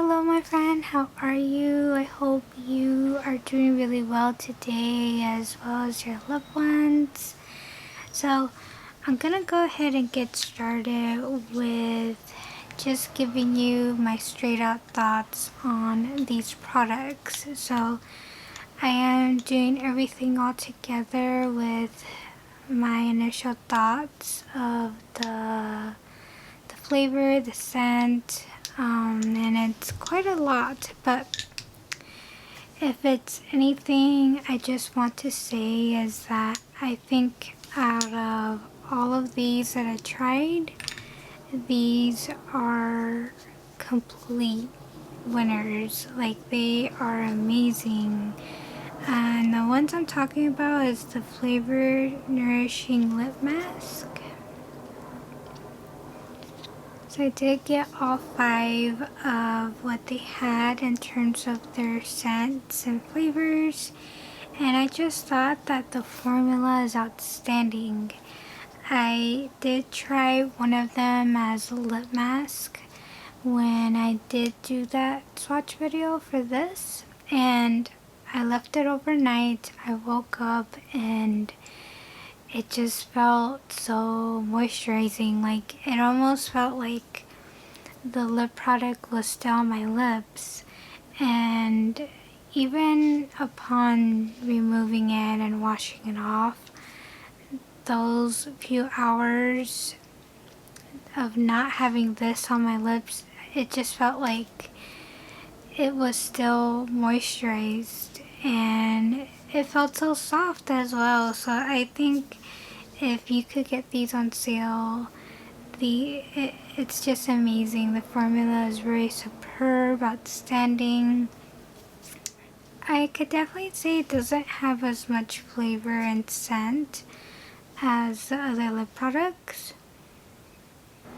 Hello my friend, how are you? I hope you are doing really well today as well as your loved ones. So I'm gonna go ahead and get started with just giving you my straight out thoughts on these products. So I am doing everything all together with my initial thoughts of the flavor, the scent, and it's quite a lot, but if it's anything I just want to say is that I think out of all of these that I tried, these are complete winners. Like, they are amazing. And the ones I'm talking about is the flavored nourishing lip mask. So I did get all 5 of what they had in terms of their scents and flavors, and I just thought that the formula is outstanding. I did try one of them as a lip mask when I did do that swatch video for this, and I left it overnight. I woke up and it just felt so moisturizing. Like, it almost felt like the lip product was still on my lips, and even upon removing it and washing it off, those few hours of not having this on my lips, it just felt like it was still moisturized, and it felt so soft as well. So I think if you could get these on sale, it's just amazing. The formula is very superb, outstanding. I could definitely say it doesn't have as much flavor and scent as the other lip products,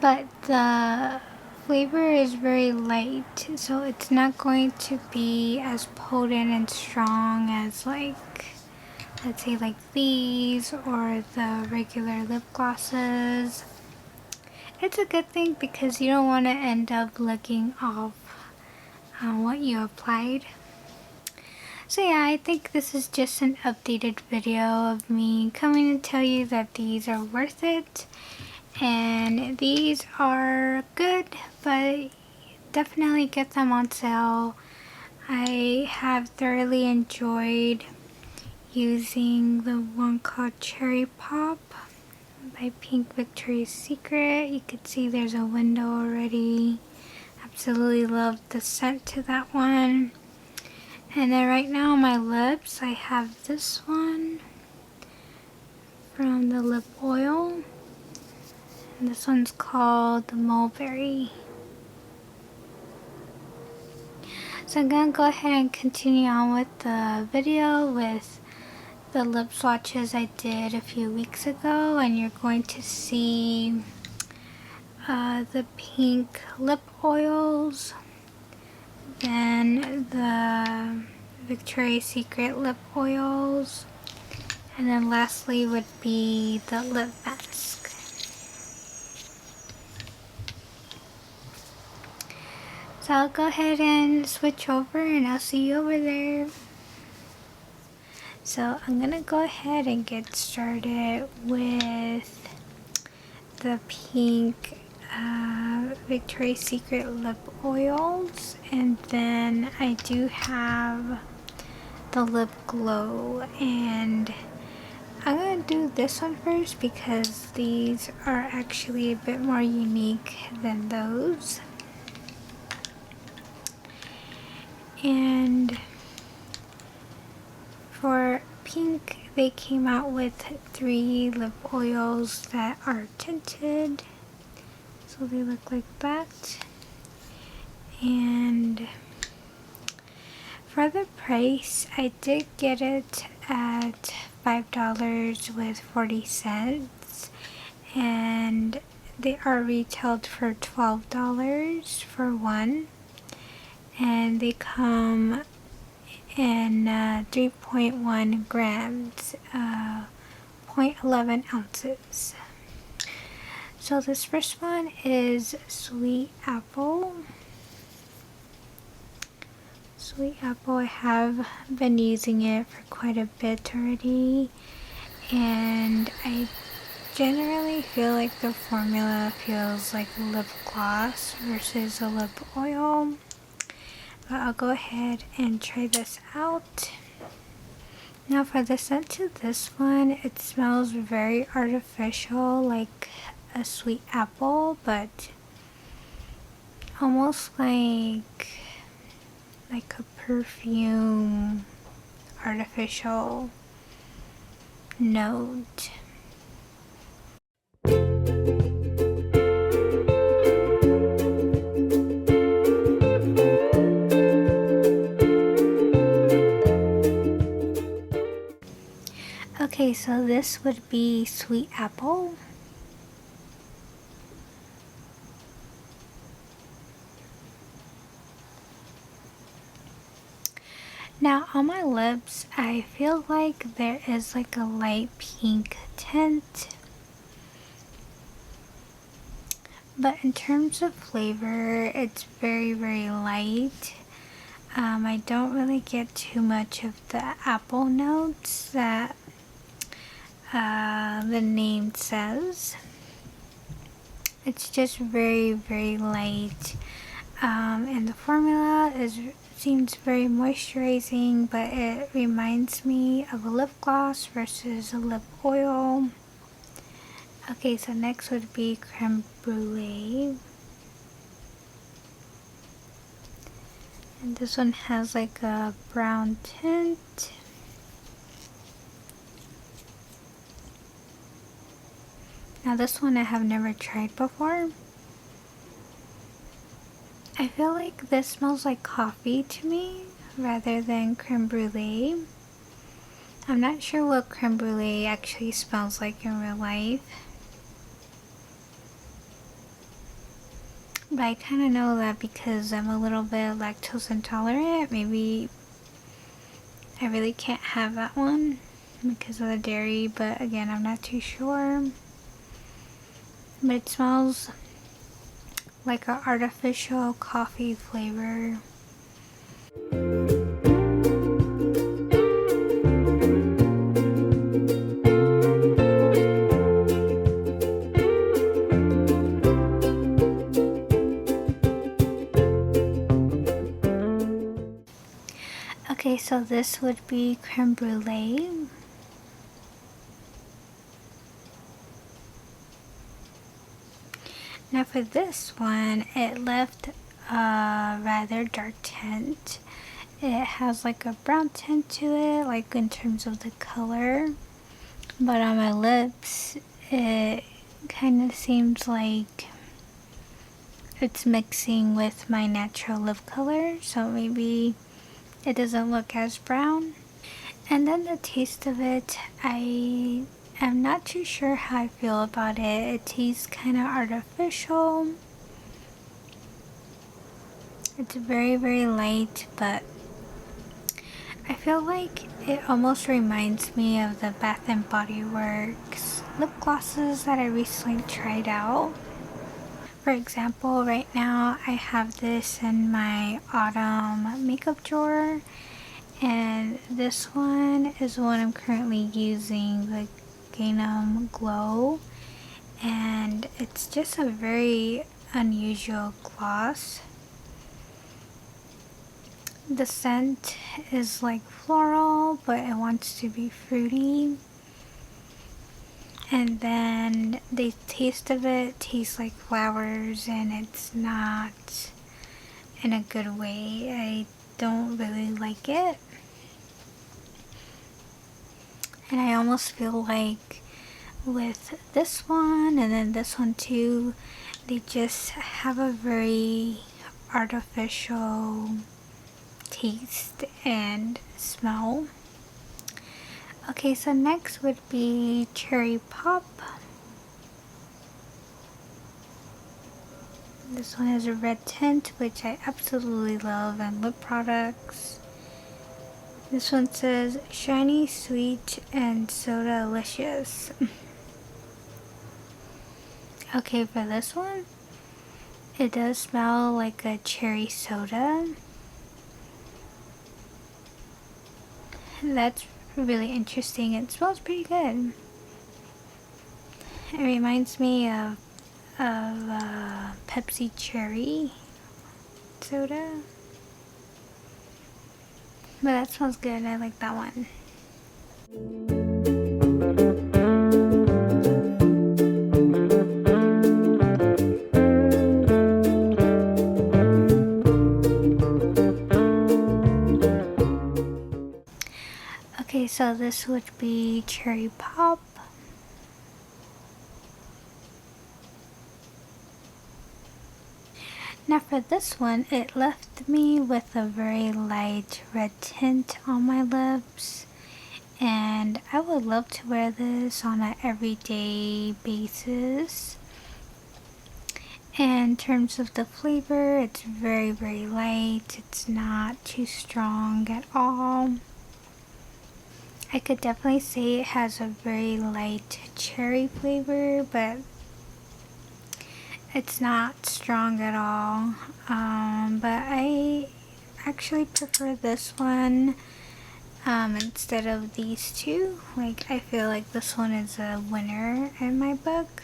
but the flavor is very light, so it's not going to be as potent and strong as, like, let's say like these or the regular lip glosses. It's a good thing because you don't want to end up licking off what you applied. So yeah, I think this is just an updated video of me coming to tell you that these are worth it. And these are good, but definitely get them on sale. I have thoroughly enjoyed using the one called Cherry Pop by Pink Victoria's Secret. You can see there's a window already. Absolutely love the scent to that one. And then right now on my lips, I have this one from the lip oil. And this one's called the Mulberry. So I'm going to go ahead and continue on with the video with the lip swatches I did a few weeks ago, and you're going to see the pink lip oils, then the Victoria's Secret lip oils, and then lastly would be the lip mask. So I'll go ahead and switch over and I'll see you over there. So I'm gonna go ahead and get started with the pink Victoria's Secret lip oils, and then I do have the lip glow, and I'm gonna do this one first because these are actually a bit more unique than those. And for pink, they came out with 3 lip oils that are tinted, so they look like that. And for the price, I did get it at $5.40, and they are retailed for $12 for one, and they come in 3.1 grams, 0.11 ounces. So this first one is Sweet Apple. Sweet apple, I have been using it for quite a bit already, and I generally feel like the formula feels like a lip gloss versus a lip oil. But I'll go ahead and try this out. Now for the scent to this one, it smells very artificial, like a sweet apple, but almost like a perfume artificial note. Okay, so this would be sweet apple. Now on my lips, I feel like there is like a light pink tint. But in terms of flavor, it's very, very light. I don't really get too much of the apple notes that the name says. It's just very, very light. And the formula seems very moisturizing, but it reminds me of a lip gloss versus a lip oil. Okay, so next would be creme brulee. And this one has like a brown tint. Now this one I have never tried before. I feel like this smells like coffee to me rather than creme brulee. I'm not sure what creme brulee actually smells like in real life. But I kind of know that because I'm a little bit lactose intolerant, maybe I really can't have that one because of the dairy, but again, I'm not too sure. But it smells like an artificial coffee flavor. Okay, so this would be creme brulee. Now for this one, it left a rather dark tint. It has like a brown tint to it, like in terms of the color. But on my lips, it kind of seems like it's mixing with my natural lip color, so maybe it doesn't look as brown. And then the taste of it, I'm not too sure how I feel about it. It tastes kind of artificial. It's very, very light, but I feel like it almost reminds me of the Bath and Body Works lip glosses that I recently tried out. For example, right now I have this in my autumn makeup drawer, and this one is what I'm currently using, the Gingham Glow, and it's just a very unusual gloss. The scent is like floral, but it wants to be fruity. And then the taste of it tastes like flowers, and it's not in a good way. I don't really like it. And I almost feel like with this one and then this one too, they just have a very artificial taste and smell. Okay, so next would be Cherry Pop. This one has a red tint, which I absolutely love in lip products. This one says shiny, sweet, and soda-licious. Okay, for this one, it does smell like a cherry soda. That's really interesting. It smells pretty good. It reminds me of Pepsi Cherry soda. But that smells good. I like that one. Okay, so this would be Cherry Pop. Now for this one, it left me with a very light red tint on my lips, and I would love to wear this on an everyday basis. In terms of the flavor, it's very light. It's not too strong at all. I could definitely say it has a very light cherry flavor, but it's not strong at all. But I actually prefer this one instead of these two. Like, I feel like this one is a winner in my book.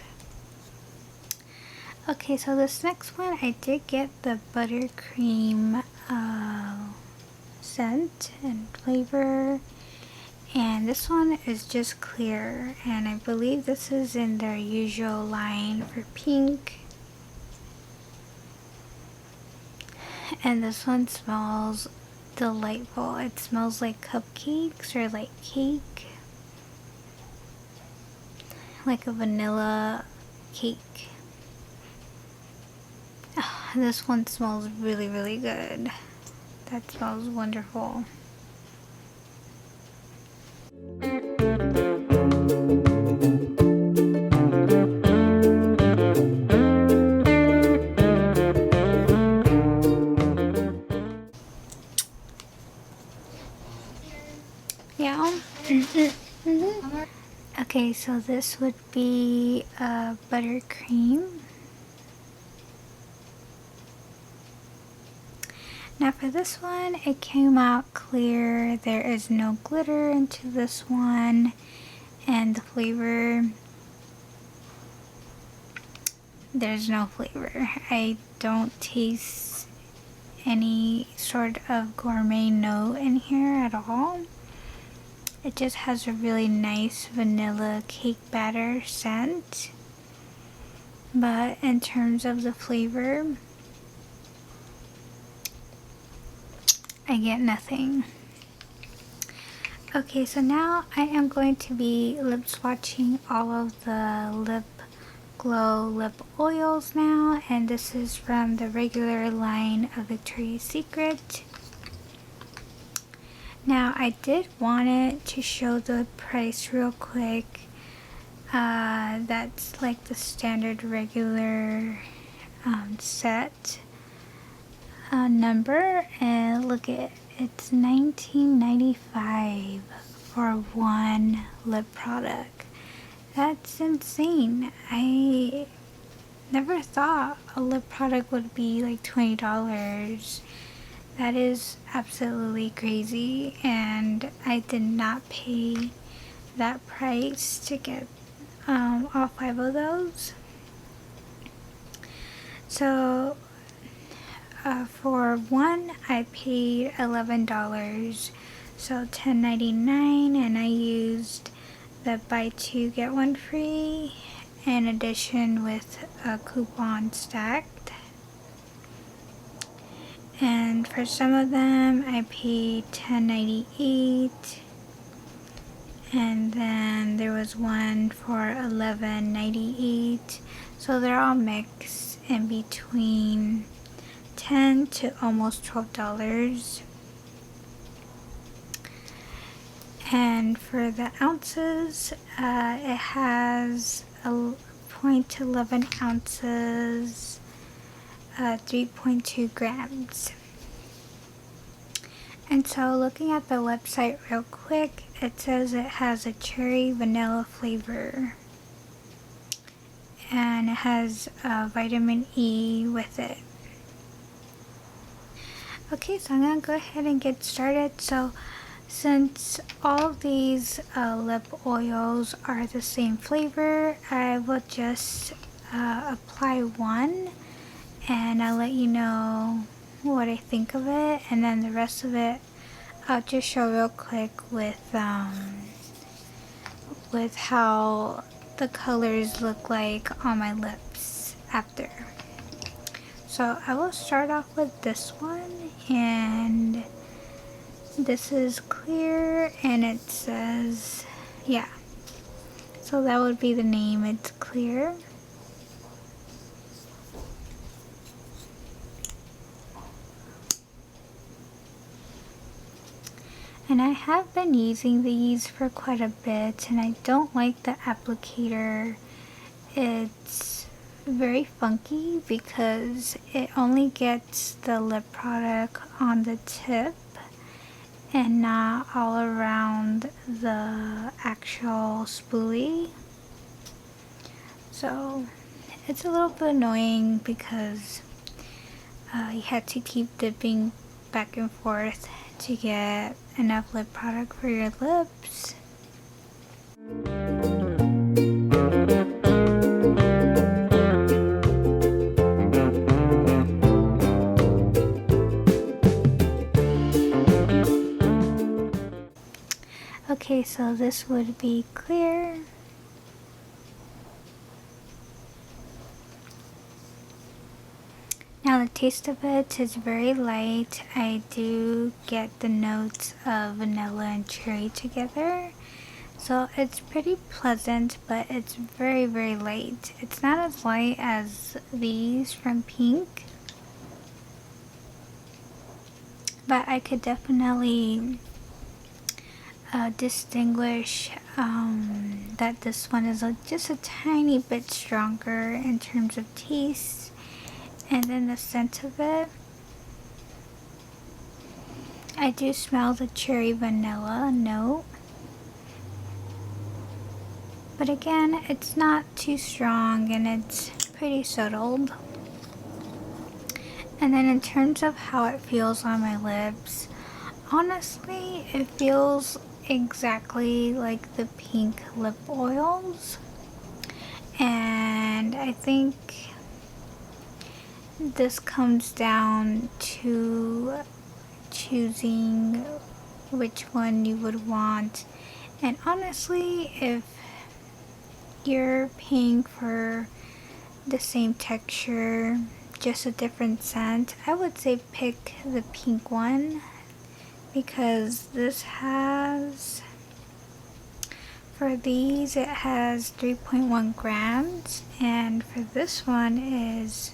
Okay, so this next one, I did get the buttercream scent and flavor. And this one is just clear, and I believe this is in their usual line for pink. And this one smells delightful. It smells like cupcakes or like cake. Like a vanilla cake. Oh, this one smells really good. That smells wonderful. Yeah. Okay, so this would be buttercream. Now for this one, it came out clear. There is no glitter into this one, and the flavor, there's no flavor. I don't taste any sort of gourmet note in here at all. It just has a really nice vanilla cake batter scent. But in terms of the flavor, I get nothing. Okay, so now I am going to be lip swatching all of the Lip Glow lip oils now, and this is from the regular line of Victoria's Secret. Now I did want it to show the price real quick. That's like the standard regular set number, and look at it's $19.95 for one lip product. That's insane. I never thought a lip product would be like $20. That is absolutely crazy, and I did not pay that price to get all 5 of those. So for one, I paid $11, so $10.99, and I used the buy 2 get 1 free in addition with a coupon stacked. And for some of them I paid $10.98, and then there was one for $11.98, so they're all mixed in between $10 to almost $12. And for the ounces, it has 0.11 ounces, 3.2 grams. And so looking at the website real quick, it says it has a cherry vanilla flavor, and it has vitamin E with it. Okay, so I'm gonna go ahead and get started. So Since all of these lip oils are the same flavor, I will just apply one and I'll let you know what I think of it, and then the rest of it I'll just show real quick with how the colors look like on my lips after. So I will start off with this one, and this is clear and it says, yeah, so that would be the name, it's clear. And I have been using these for quite a bit, and I don't like the applicator. It's very funky because it only gets the lip product on the tip and not all around the actual spoolie. So it's a little bit annoying because you have to keep dipping back and forth to get enough lip product for your lips. Okay, so this would be clear. Now the taste of it is very light. I do get the notes of vanilla and cherry together. So it's pretty pleasant, but it's very, very light. It's not as light as these from Pink, but I could definitely distinguish that this one is just a tiny bit stronger in terms of taste. And then the scent of it, I do smell the cherry vanilla note. But again, it's not too strong and it's pretty subtle. And then in terms of how it feels on my lips, honestly, it feels exactly like the Pink lip oils. And I think this comes down to choosing which one you would want. And honestly, if you're paying for the same texture, just a different scent, I would say pick the Pink one, because this has, for these it has 3.1 grams, and for this one is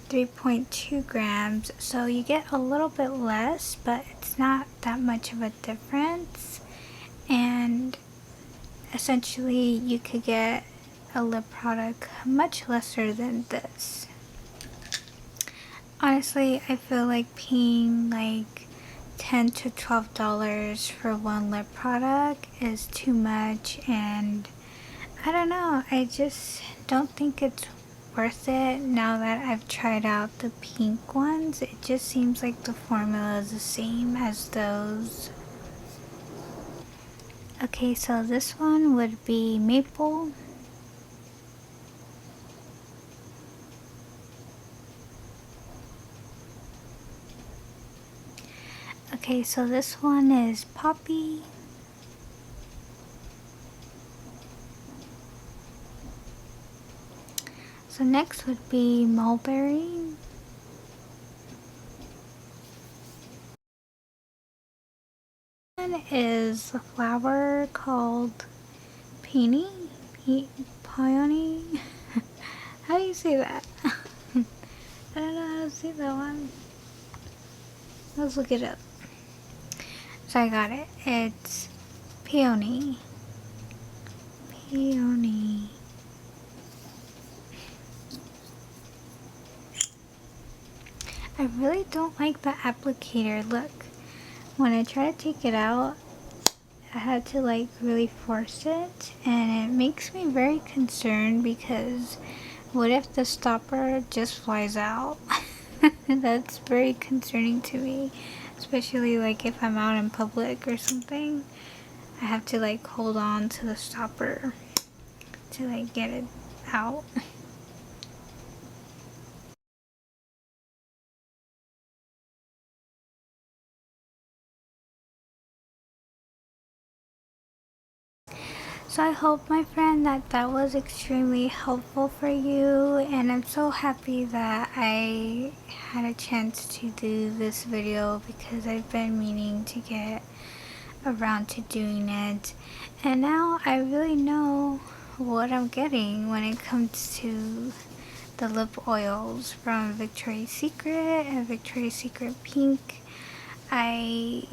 3.2 grams, so you get a little bit less, but it's not that much of a difference. And essentially you could get a lip product much lesser than this. Honestly, I feel like paying like $10 to $12 for one lip product is too much, and I don't know, I just don't think it's worth it now that I've tried out the Pink ones. It just seems like the formula is the same as those. Okay, so this one would be maple. Okay, so this one is poppy. So next would be mulberry. One is a flower called peony. Peony. How do you say that? I don't know how to say that one. Let's look it up. So I got it. It's peony. Peony. I really don't like the applicator. Look, when I try to take it out, I had to like really force it, and it makes me very concerned because what if the stopper just flies out? That's very concerning to me, especially like if I'm out in public or something. I have to like hold on to the stopper to like get it out. So I hope, my friend, that that was extremely helpful for you, and I'm so happy that I had a chance to do this video because I've been meaning to get around to doing it, and now I really know what I'm getting when it comes to the lip oils from Victoria's Secret and Victoria's Secret Pink. I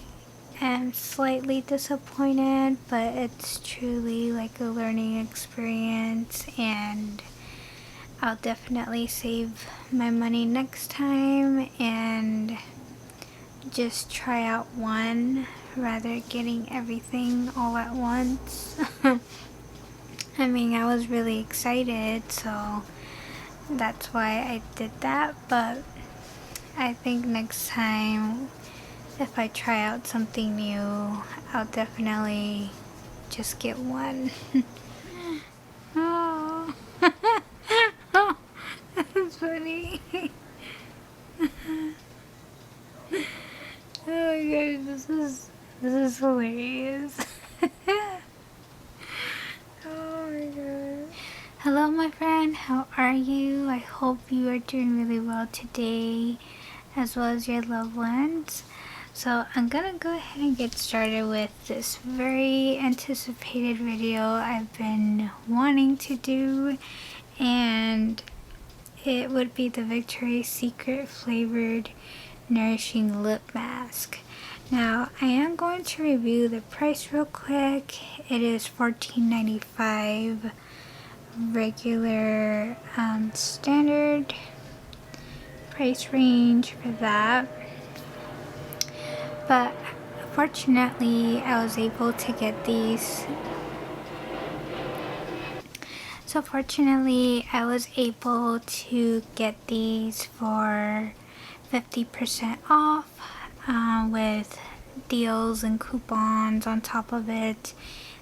am slightly disappointed, but it's truly like a learning experience, and I'll definitely save my money next time and just try out one rather getting everything all at once. I mean, I was really excited, so that's why I did that, but I think next time if I try out something new, I'll definitely just get one. Oh, oh, that's funny. Oh my gosh, this is hilarious. Oh my god. Hello, my friend. How are you? I hope you are doing really well today, as well as your loved ones. So I'm gonna go ahead and get started with this very anticipated video I've been wanting to do, and it would be the Victoria's Secret flavored nourishing lip mask. Now I am going to review the price real quick. It is $14.95 regular standard price range for that. But fortunately, I was able to get these. So fortunately, I was able to get these for 50% off with deals and coupons on top of it.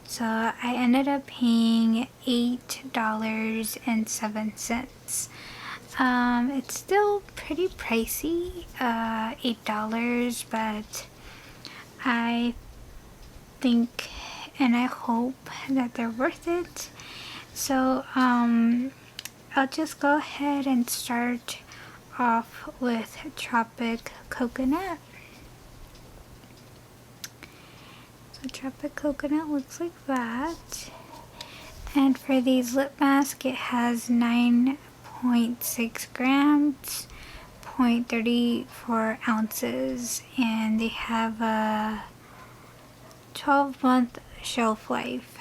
So I ended up paying $8.07. It's still pretty pricey, $8, but I think and I hope that they're worth it. So I'll just go ahead and start off with Tropic Coconut. So Tropic Coconut looks like that. And for these lip masks, it has 9.6 grams, 0.34 ounces, and they have a 12-month shelf life.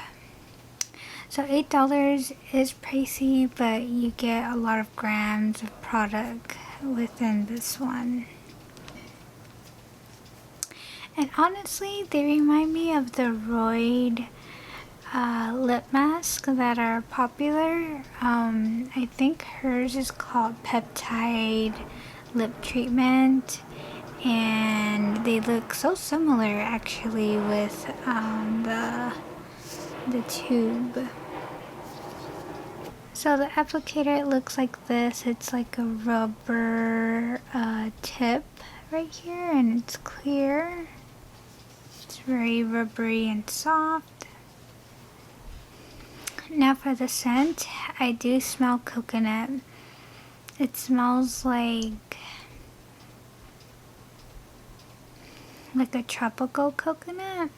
So $8 is pricey, but you get a lot of grams of product within this one. And honestly, they remind me of the Royd lip masks that are popular. I think hers is called Peptide Lip Treatment, and they look so similar actually with the tube. So the applicator, it looks like this. It's like a rubber tip right here, and it's clear. It's very rubbery and soft. Now for the scent, I do smell coconut. It smells like a tropical coconut.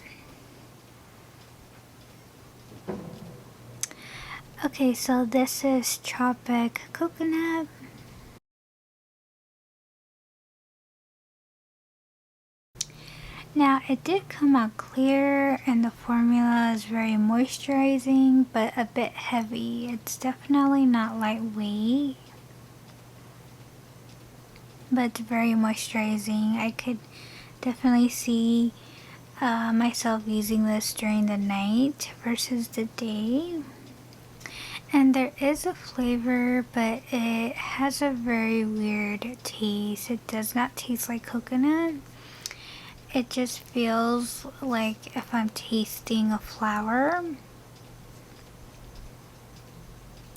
Okay, so this is Tropic Coconut. Now it did come out clear, and the formula is very moisturizing but a bit heavy. It's definitely not lightweight, but it's very moisturizing. I could definitely see myself using this during the night versus the day. And there is a flavor, but it has a very weird taste. It does not taste like coconut. It just feels like if I'm tasting a flower.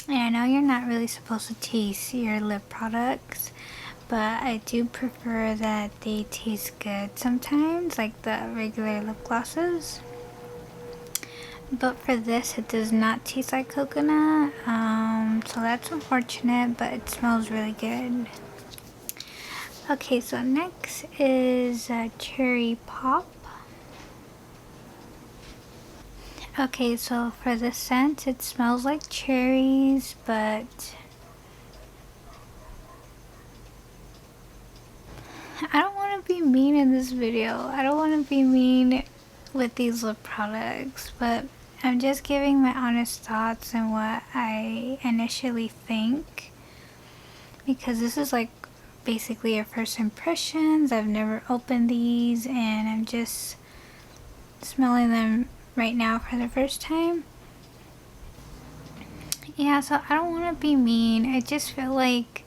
And I know you're not really supposed to taste your lip products, but I do prefer that they taste good sometimes, like the regular lip glosses. But for this, it does not taste like coconut, so that's unfortunate, but it smells really good. Okay, so next is Cherry Pop. Okay, so for the scent, it smells like cherries, but I don't want to be mean in this video. I don't want to be mean with these lip products, but I'm just giving my honest thoughts and what I initially think, because this is like basically a first impressions. I've never opened these and I'm just smelling them right now for the first time. Yeah, so I don't want to be mean. I just feel like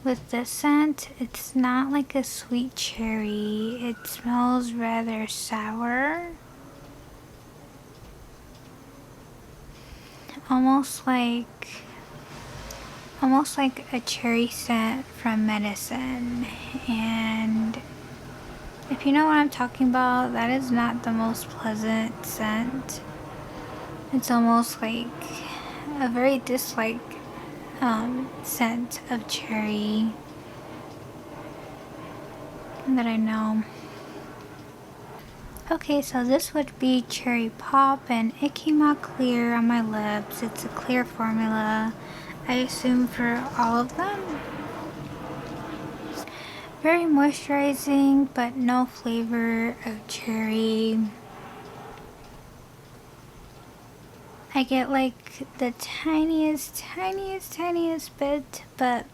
with the scent, it's not like a sweet cherry. It smells rather sour. Almost like a cherry scent from medicine. And if you know what I'm talking about, that is not the most pleasant scent. It's almost like a very disliked scent of cherry that I know. Okay, so this would be Cherry Pop, and it came out clear on my lips. It's a clear formula, I assume, for all of them. Very moisturizing, but no flavor of cherry. I get like the tiniest bit, but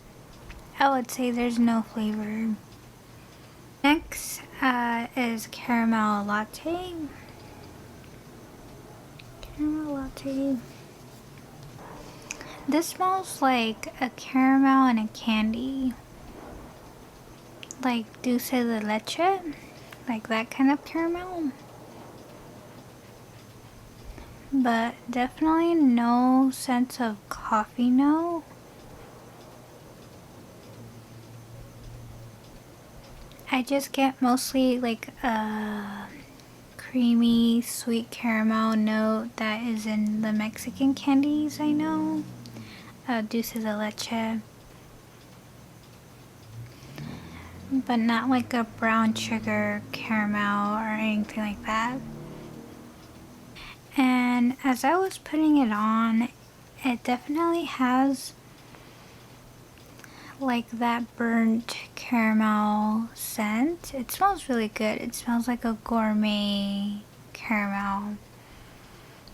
I would say there's no flavor. Next is Caramel Latte. Caramel Latte. This smells like a caramel and a candy. Like dulce de leche. Like that kind of caramel. But definitely no sense of coffee note. I just get mostly like a creamy sweet caramel note that is in the Mexican candies I know. Dulce de leche. But not like a brown sugar caramel or anything like that. And as I was putting it on, it definitely has like that burnt caramel scent. It smells really good. It smells like a gourmet caramel.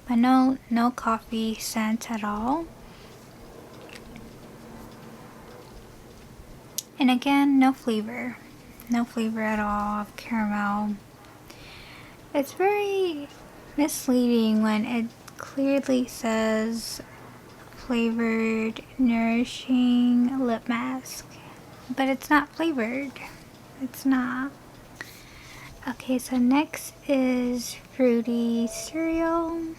But no coffee scent at all. And again, no flavor. No flavor at all of caramel. It's very misleading when it clearly says flavored nourishing lip mask, but it's not flavored. It's not. Okay, so next is Fruity Cereal.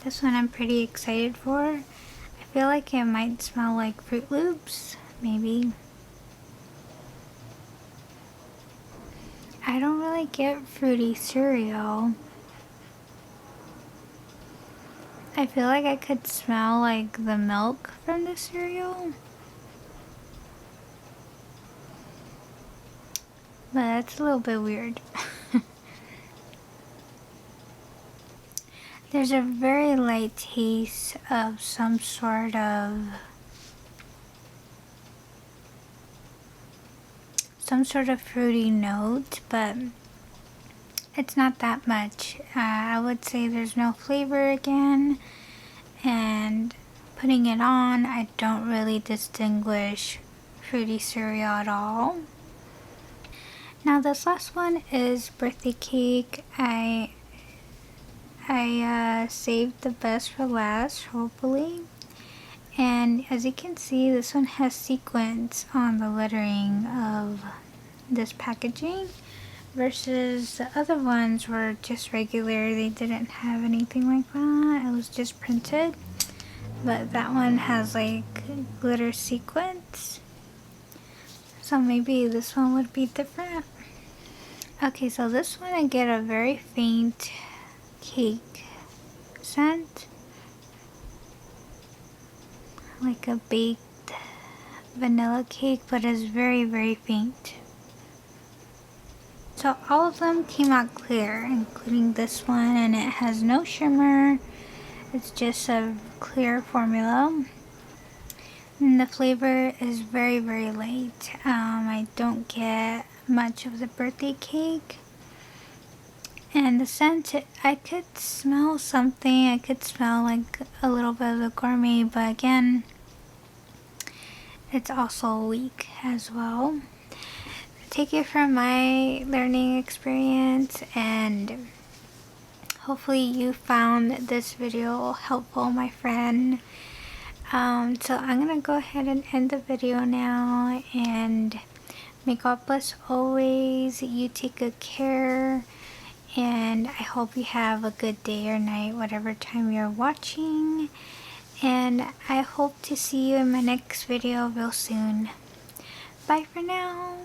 This one I'm pretty excited for. I feel like it might smell like Fruit Loops, maybe. I don't really get fruity cereal. I feel like I could smell like the milk from the cereal. But that's a little bit weird. There's a very light taste of some sort of fruity note, but it's not that much. I would say there's no flavor again, and putting it on, I don't really distinguish fruity cereal at all. Now this last one is Birthday Cake. I I saved the best for last, hopefully. And as you can see, this one has sequins on the lettering of this packaging versus the other ones were just regular. They didn't have anything like that. It was just printed. But that one has like glitter sequins. So maybe this one would be different. Okay, so this one I get a very faint cake scent. Like a baked vanilla cake, but it's very, very faint. So all of them came out clear, including this one, and it has no shimmer. It's just a clear formula. And the flavor is very, very light. I don't get much of the birthday cake. And the scent, I could smell something. I could smell like a little bit of the gourmet, but again, it's also weak as well. Take it from my learning experience, and hopefully you found this video helpful, my friend. So I'm gonna go ahead and end the video now, and may God bless always. You take good care, and I hope you have a good day or night, whatever time you're watching. And I hope to see you in my next video real soon. Bye for now.